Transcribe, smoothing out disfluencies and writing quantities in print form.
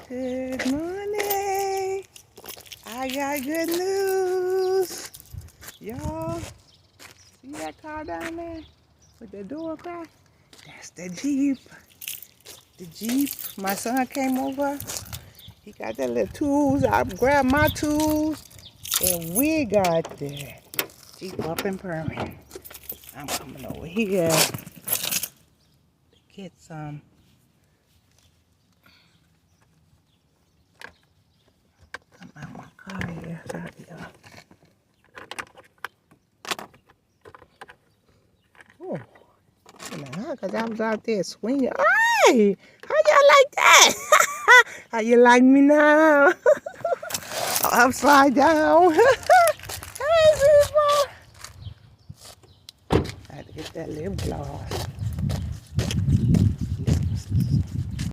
Good morning. I got good news. Y'all see that car down there with the door crack? That's the Jeep. The Jeep. My son came over. He got the little tools. I grabbed my tools and we got the Jeep up and purring. I'm coming over here to get some. Come out my car here. Oh, because I was out there swinging. Hey, how y'all like that? How you like me now? Upside down. Hey, people. I had to get that lip gloss.